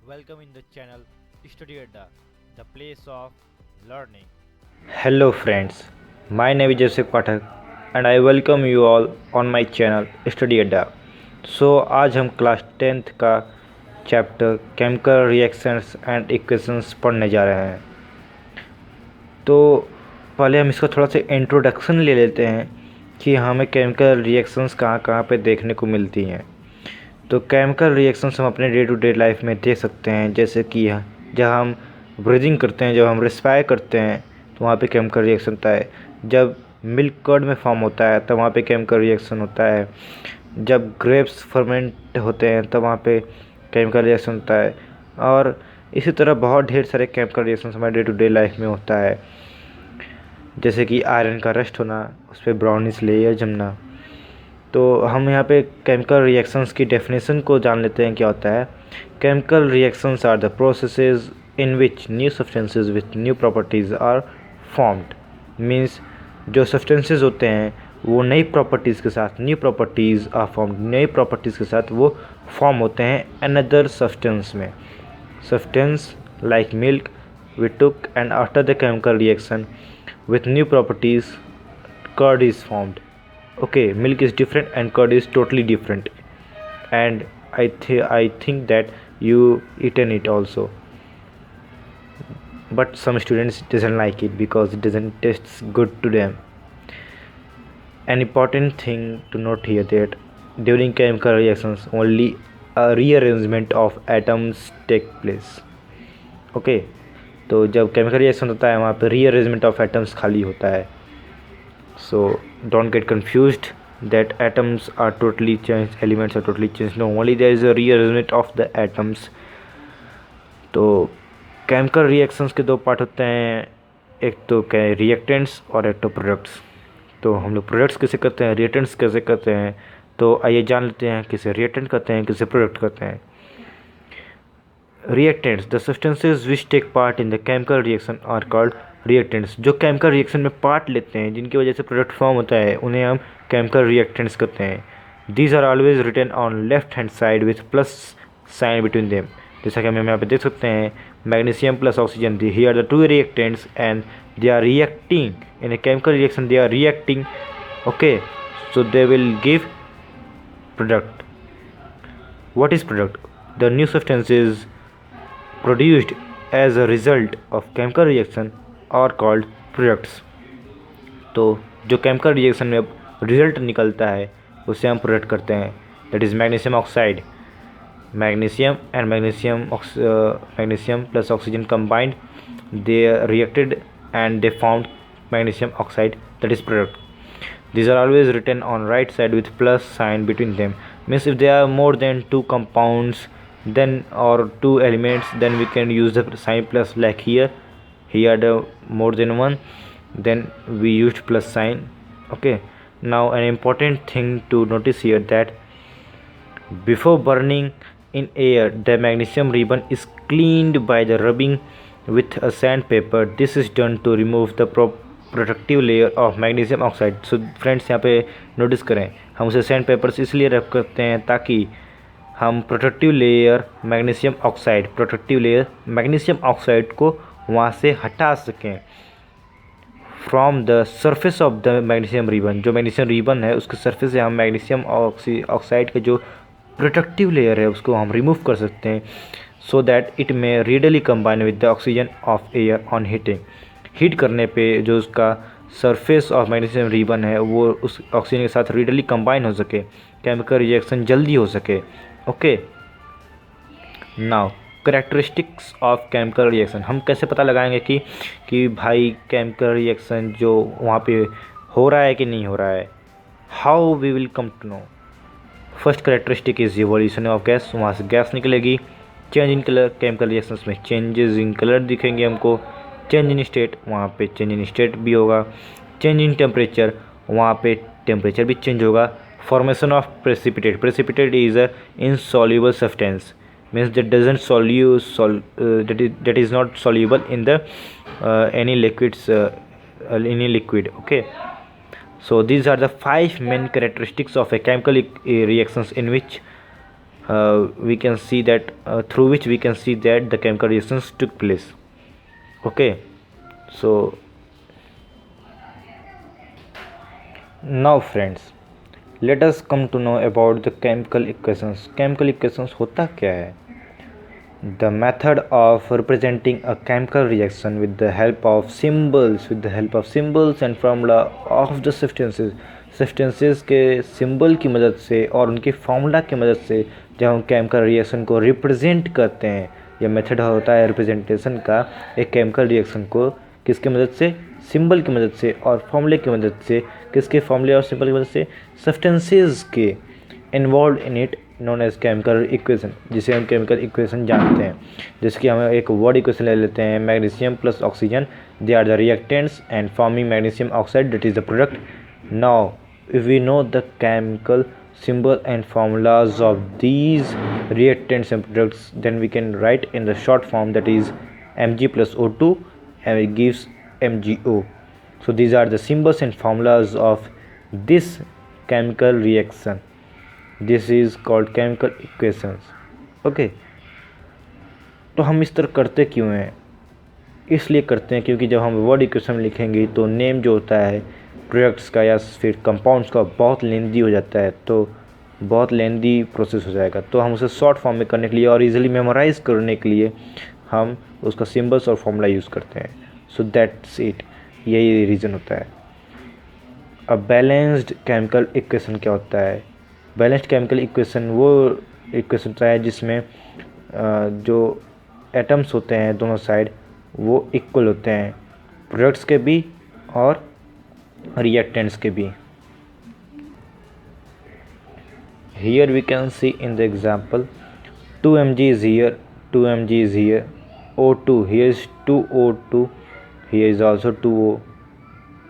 welcome in the channel Study Adda, the place of learning. Hello friends, my name is Joseph Pathak and I welcome you all on my channel Study Adda. आज हम class 10th का chapter chemical reactions and equations पढ़ने जा रहे हैं। तो पहले हम इसका थोड़ा सा इंट्रोडक्शन ले लेते हैं कि हमें केमिकल रिएक्शंस कहाँ कहाँ पे देखने को मिलती हैं। तो केमिकल रिएक्शंस हम अपने डे टू डे लाइफ में देख सकते हैं, जैसे कि जब हम ब्रीदिंग करते हैं, जब हम रिस्पायर करते हैं तो वहाँ पे केमिकल रिएक्शन होता है। जब मिल्क कर्ड में फॉर्म होता है तब वहाँ पे केमिकल रिएक्शन होता है। जब ग्रेप्स फर्मेंट होते हैं तब वहाँ पे केमिकल रिएक्शन होता है। और इसी तरह बहुत ढेर सारे केमिकल रिएक्शन हमारे डे टू डे लाइफ में होता है, जैसे कि आयरन का रस्ट होना, उस पर ब्राउनिश लेयर जमना। तो हम यहाँ पे केमिकल रिएक्शंस की डेफिनेशन को जान लेते हैं क्या होता है। Chemical reactions are the processes in which new substances with new properties are formed. Means जो सब्सटेंसेस होते हैं वो नई प्रॉपर्टीज़ के साथ, न्यू प्रॉपर्टीज़ आर फॉर्म्ड, नई प्रॉपर्टीज़ के साथ वो फॉर्म होते हैं अनदर सब्सटेंस में। Substance like milk we took, and after the chemical reaction with new properties curd is formed. Okay, milk is different and curd is totally different, and I think that you eaten it also, but some students doesn't like it because it doesn't taste good to them. An important thing to note here that during chemical reactions only a rearrangement of atoms take place. Okay, तो जब chemical reaction होता है वहाँ पे rearrangement of atoms खाली होता है। So don't get confused that atoms are totally change, elements are totally change, no, only there is a rearrangement of the atoms. तो केमिकल रिएक्शंस के दो पार्ट होते हैं, एक तो रिएक्टेंट्स और एक तो प्रोडक्ट्स। तो हम लोग प्रोडक्ट्स कैसे करते हैं, रिएक्टेंट्स कैसे करते हैं, तो आइए जान लेते हैं किसे रिएक्टेंट करते हैं, किसे प्रोडक्ट करते हैं। Reactants, the substances which take part in the chemical reaction are called reactants. जो केमिकल रिएक्शन में पार्ट लेते हैं, जिनकी वजह से प्रोडक्ट फॉर्म होता है, उन्हें हम केमिकल रिएक्टेंट्स कहते हैं। These are always written on left hand side with plus sign between them. जैसा कि हम यहाँ पे देख सकते हैं, magnesium plus oxygen, the are the two reactants and they are reacting in a chemical reaction, they are reacting, okay, so they will give product. what is product? The new substances produced as a result of chemical reaction are called products. तो जो chemical reaction में result निकलता है उसे हम product करते हैं, that is magnesium oxide. Magnesium and magnesium plus oxygen combined, they reacted and they found magnesium oxide, that is product. These are always written on right side with plus sign between them. Means if there are more than two compounds then or two elements, then we can use the sign plus, like here the more than one, then we used plus sign. Okay, now an important thing to notice here that before burning in air the magnesium ribbon is cleaned by the rubbing with a sandpaper. This is done to remove the protective layer of magnesium oxide. So friends, यहाँ पे notice करें, हम उसे sand paper से इसलिए रब करते हैं ताकि हम प्रोटेक्टिव लेयर मैग्नीशियम ऑक्साइड को वहाँ से हटा सकें from the surface of the magnesium ribbon. जो मैग्नीशियम रिबन है उसके सरफेस से हम मैग्नीशियम ऑक्साइड का जो प्रोटेक्टिव लेयर है उसको हम रिमूव कर सकते हैं, so that it may readily combine with the oxygen of air on heating. Heat करने पे जो उसका सरफेस ऑफ मैग्नीशियम रिबन है वो उस ऑक्सीजन के साथ रीडली कंबाइन हो सके, केमिकल रिएक्शन जल्दी हो सके। Okay, now characteristics of chemical reaction. हम कैसे पता लगाएंगे कि भाई केमिकल रिएक्शन जो वहाँ पे हो रहा है कि नहीं हो रहा है, how we will come to know. First characteristic is evolution of gas, वहाँ से गैस निकलेगी। Change in colour, chemical reactions में चेंजेस इन कलर दिखेंगे हमको। चेंज इन स्टेट, वहाँ पे चेंज इन स्टेट भी होगा। चेंज इन टेम्परेचर, वहाँ पे टेम्परेचर भी चेंज होगा। Formation of precipitate, precipitate is a insoluble substance, means that is not soluble in the any liquid. Okay, so these are the 5 main characteristics of a chemical reactions in which we can see that through which we can see that the chemical reactions took place. Okay, so now friends, let us come to know about the chemical equations. Chemical equations होता क्या है? The method of representing a chemical reaction with the help of symbols and formula of the substances के symbol की मदद से और उनके formula की मदद से जब हम केमिकल रिएक्शन को रिप्रेजेंट करते हैं, यह मेथड होता है रिप्रेजेंटेशन का एक केमिकल रिएक्शन को किसकी मदद से? सिंबल की मदद से और फार्मूले की मदद से। किसके फार्मूले और सिंबल की मदद से? सब्सटेंसेस के involve in it known as chemical equation, जिसे हम केमिकल इक्वेशन जानते हैं। जैसे कि हम एक वर्ड इक्वेशन ले लेते हैं, magnesium plus oxygen, they are the reactants and forming magnesium oxide, that is the product. Now if we know the chemical symbol and formulas of these reactants and products, then we can write in the short form, that is Mg plus O2, and it gives MgO. So these are the symbols and formulas of this chemical reaction. This is called chemical equations. Okay, तो हम इस तरह करते क्यों हैं? इसलिए करते हैं क्योंकि जब हम वर्ड इक्वेशन लिखेंगे तो नेम जो होता है प्रोडक्ट्स का या फिर कंपाउंड्स का बहुत लेंदी हो जाता है, तो बहुत लेंदी प्रोसेस हो जाएगा। तो हम उसे शॉर्ट फॉर्म में करने के लिए और इजीली मेमोराइज करने के लिए हम उसका सिंबल्स और फॉर्मूला यूज़ करते हैं। सो दैट्स इट, यही रीज़न होता है। अब बैलेंस्ड केमिकल इक्वेशन क्या होता है? बैलेंस्ड केमिकल इक्वेशन वो इक्वेशन होता है जिसमें जो एटम्स होते हैं दोनों साइड वो इक्वल होते हैं, प्रोडक्ट्स के भी और reactants के भी। Here we can see in the example 2 mg is here, 2 mg is here, O2, here is 2O2, here is also 2O.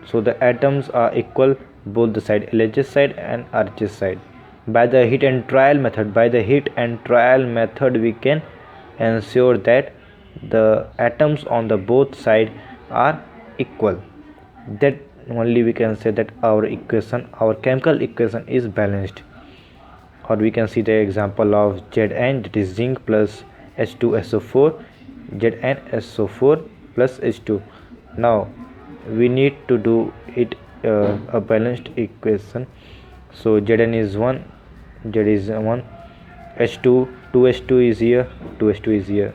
So the atoms are equal both the side, LHS side and RHS side. By the heat and trial method we can ensure that the atoms on the both side are equal. That only we can say that our chemical equation is balanced. Or we can see the example of Zn, that is zinc plus H2SO4, ZnSO4 plus H2. Now we need to do it a balanced equation. So Zn is 1, Z is 1, H2, 2H2 is here, 2H2 is here,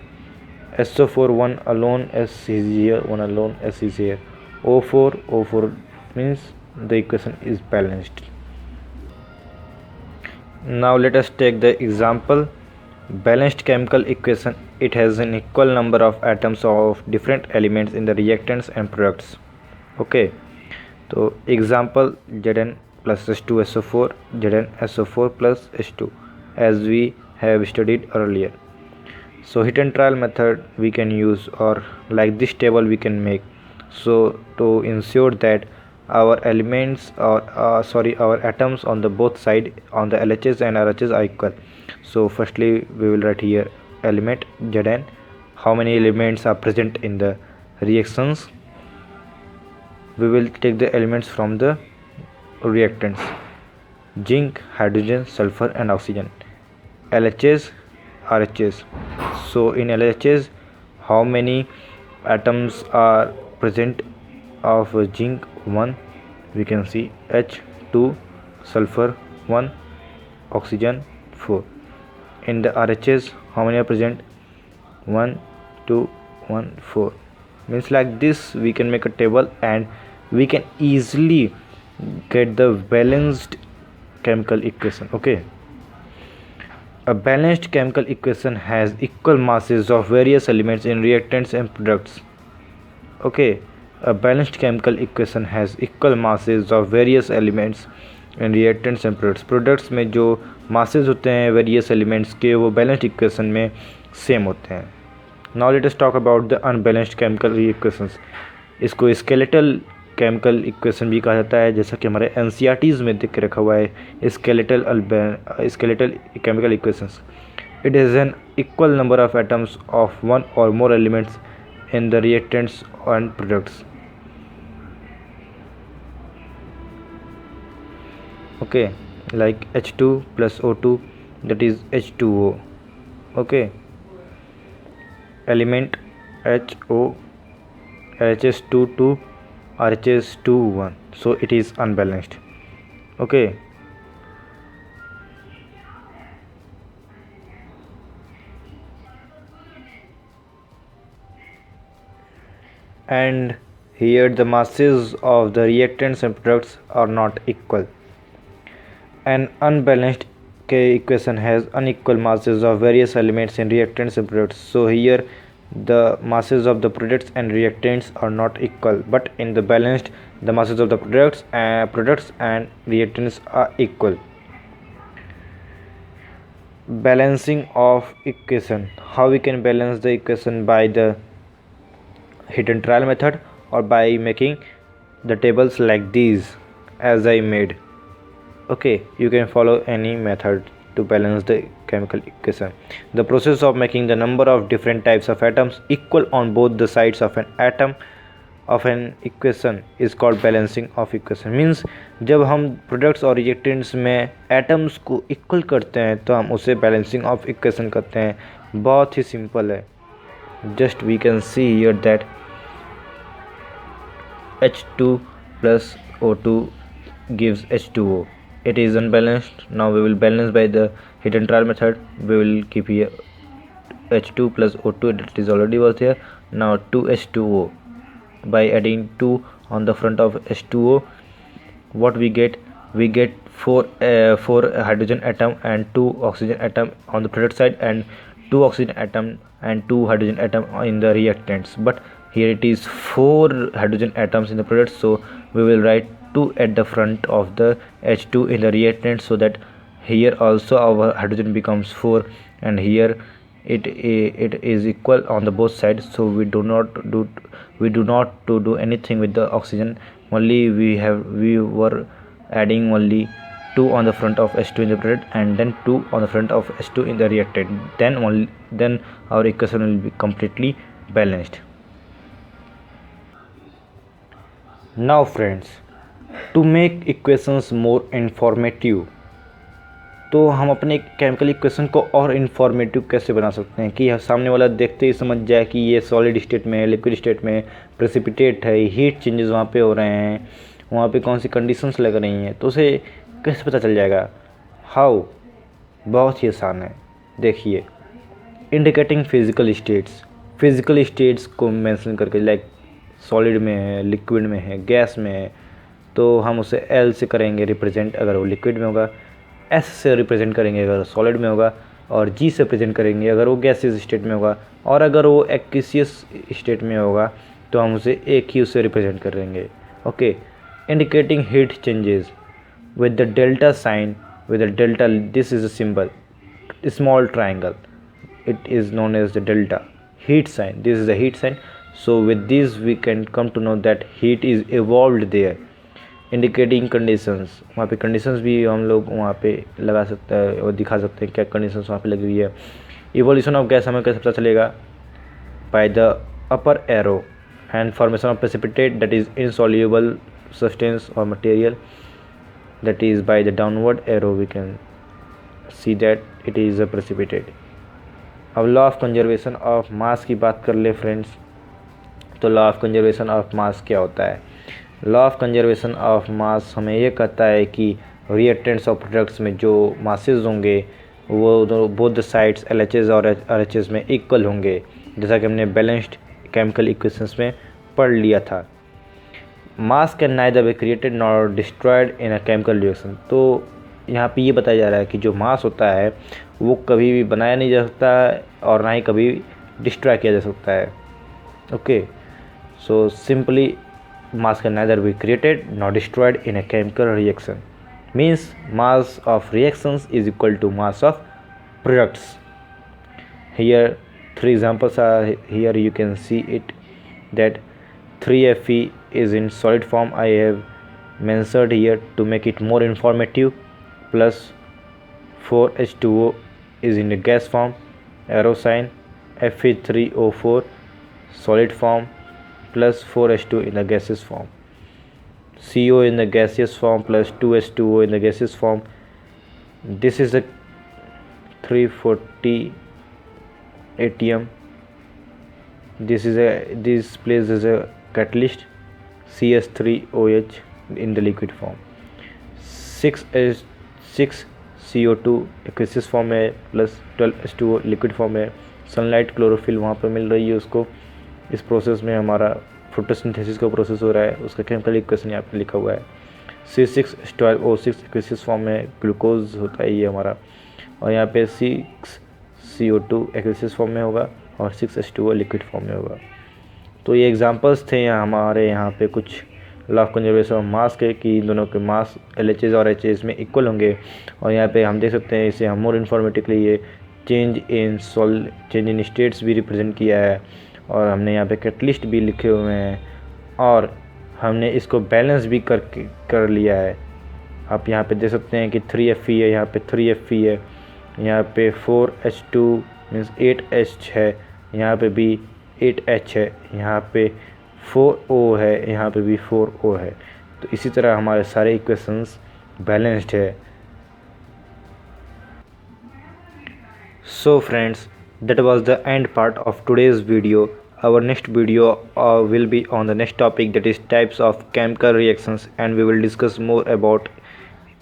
SO4 1 alone, S is here, 1 alone, S is here, O4 means the equation is balanced. Now let us take the example balanced chemical equation. It has an equal number of atoms of different elements in the reactants and products. Okay, so example Zn plus H2SO4, ZnSO4 plus H2, as we have studied earlier. So heat and trial method we can use, or like this table we can make, so to ensure that our elements or our atoms on the both side on the LHS and RHS are equal. So firstly we will write here element Zn, how many elements are present in the reactions. We will take the elements from the reactants: zinc, hydrogen, sulfur and oxygen. LHS, RHS. So in LHS, how many atoms are present of zinc? 1, we can see H2, sulfur 1, oxygen 4. In the RHS, how many are present? 1, 2, 1, 4. Means like this we can make a table and we can easily get the balanced chemical equation. Okay, a balanced chemical equation has equal masses of various elements in reactants and products. Okay, a balanced chemical equation has equal masses of various elements in reactants and products. Products में जो masses होते हैं various elements के वो balanced equation में same होते हैं. Now let us talk about the unbalanced chemical equations. इसको skeletal chemical equation भी कहा जाता है, जैसा कि हमारे NCERTs में देख के रखा हुआ है skeletal chemical equations. It is an equal number of atoms of one or more elements in the reactants and products. Okay, like H2 plus O2 that is H2O. Okay, element HO RHS2 to RHS2 so it is unbalanced. Okay, and here the masses of the reactants and products are not equal. An unbalanced K equation has unequal masses of various elements in reactants and products. So here the masses of the products and reactants are not equal, but in the balanced the masses of the products and reactants are equal. Balancing of equation. How we can balance the equation? By the hidden trial method or by making the tables like these as I made. Okay, you can follow any method to balance the chemical equation. The process of making the number of different types of atoms equal on both the sides of an atom of an equation is called balancing of equation. Means जब हम products और reactants में atoms को equal करते हैं तो हम उसे balancing of equation करते हैं. बहुत ही simple है. Just we can see here that H2 plus O2 gives H2O. It is unbalanced. Now we will balance by the hidden trial method. We will keep here H2 plus O2, that is already was there. Now 2H2O. By adding 2 on the front of H2O, what we get? We get 4 hydrogen atom and 2 oxygen atom on the product side, and 2 oxygen atom and 2 hydrogen atom in the reactants. But here it is 4 hydrogen atoms in the product, so we will write 2 at the front of the H2 in the reactant, so that here also our hydrogen becomes 4, and here it is equal on the both sides. So we do not do anything with the oxygen. Only we were adding only 2 on the front of H2 in the product and then 2 on the front of H2 in the reactant. Then our equation will be completely balanced. Now friends, to make equations more informative, तो हम अपने chemical equation को और informative कैसे बना सकते हैं कि सामने वाला देखते ही समझ जाए कि ये सॉलिड स्टेट में है, लिक्विड स्टेट में, प्रेसिपिटेट है, हीट चेंजेस वहाँ पे हो रहे हैं, वहाँ पे कौन सी कंडीशंस लग रही हैं, तो उसे कैसे पता चल जाएगा? हाउ? बहुत ही आसान है. देखिए, इंडिकेटिंग फिजिकल स्टेट्स को मेंशन करके, लाइक सॉलिड में है, लिक्विड में है, गैस में है, तो हम उसे एल से करेंगे रिप्रेजेंट अगर वो लिक्विड में होगा, एस से रिप्रेजेंट करेंगे अगर सॉलिड में होगा, और जी से रिप्रेजेंट करेंगे अगर वो गैसियस स्टेट में होगा, और अगर वो एक्वियस स्टेट में होगा तो हम उसे एक ही उससे रिप्रेजेंट करेंगे. Okay, indicating heat changes with the delta sign, with the delta, this is a symbol, small triangle, it is known as the delta heat sign. This is the heat sign. So with this we can come to know that heat is evolved there. Indicating conditions, वहाँ पे conditions भी हम लोग वहाँ पे लगा सकते हैं और दिखा सकते हैं क्या कंडीशंस वहाँ पे लगी हुई है. इवोल्यूशन ऑफ गैस हमें कैसे पता चलेगा? By the upper arrow and formation of precipitate, that is insoluble substance और material, that is by the downward arrow we can see that it is a precipitate. अब law of conservation of mass की बात कर ले friends, तो law of conservation of mass क्या होता है? Law of conservation of mass हमें ये कहता है कि रिएक्टेंट्स और प्रोडक्ट्स में जो मासेस होंगे वो बोथ द साइड्स LHS और RHS में इक्वल होंगे, जैसा कि हमने बैलेंस्ड केमिकल इक्वेशंस में पढ़ लिया था. मास can neither be created nor destroyed in a chemical reaction. तो यहाँ पे ये बताया जा रहा है कि जो मास होता है वो कभी भी बनाया नहीं जा सकता और ना ही कभी डिस्ट्रॉय किया जा सकता है. Okay, so simply mass can neither be created nor destroyed in a chemical reaction. Means mass of reactions is equal to mass of products. Here 3 examples are here. You can see it that 3Fe is in solid form. I have mentioned here to make it more informative, plus 4H2O is in the gas form, arrow sign, Fe3O4 solid form, plus 4H2 in the gaseous form, CO in the gaseous form, plus 2H2O in the gaseous form. This is the 340 ATM. This place is a catalyst CS3OH in the liquid form. 6 CO2 aqueous form है plus 12 H2O liquid form है. Sunlight chlorophyll वहाँ पे मिल रही है उसको. इस process में हमारा फोटोसिंथेसिस का प्रोसेस हो रहा है. उसका केमिकल इक्वेशन यहाँ पे लिखा हुआ है. C6H12O6 एक्वेसियस फॉर्म में ग्लूकोज होता है ये हमारा. और यहाँ पे 6 CO2 एक्वेसियस फॉर्म में होगा और 6 H2O लिक्विड फॉर्म में होगा. तो ये एग्जांपल्स थे हमारे यहाँ पे कुछ law of conservation of mass के कि इन दोनों के मास LHS और HAs में इक्वल होंगे. और यहाँ पे हम देख सकते हैं इसे हम मोर इन्फॉर्मेटिवली ये चेंज इन स्टेट्स भी रिप्रेजेंट किया है. और हमने यहाँ पे कैटलिस्ट भी लिखे हुए हैं और हमने इसको बैलेंस भी कर लिया है. आप यहाँ पे देख सकते हैं कि 3Fe है, यहाँ पे 3Fe है, यहाँ पे 4H2 मीन्स 8H है, यहाँ पे भी 8H है, यहाँ पे 4O है, यहाँ पे भी 4O है. तो इसी तरह हमारे सारे इक्वेशंस बैलेंस्ड है. So friends, that was the end part of today's video. Our next video will be on the next topic, that is types of chemical reactions, and we will discuss more about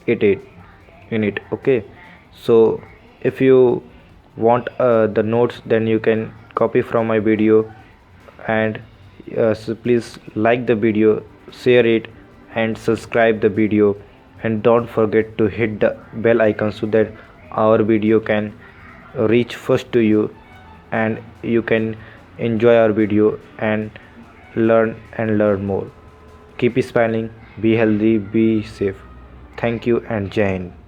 it in it. Okay, so if you want the notes, then you can copy from my video, and so please like the video, share it, and subscribe the video, and don't forget to hit the bell icon so that our video can reach first to you and you can enjoy our video and learn more. Keep smiling, be healthy, be safe. Thank you and Jai Hind.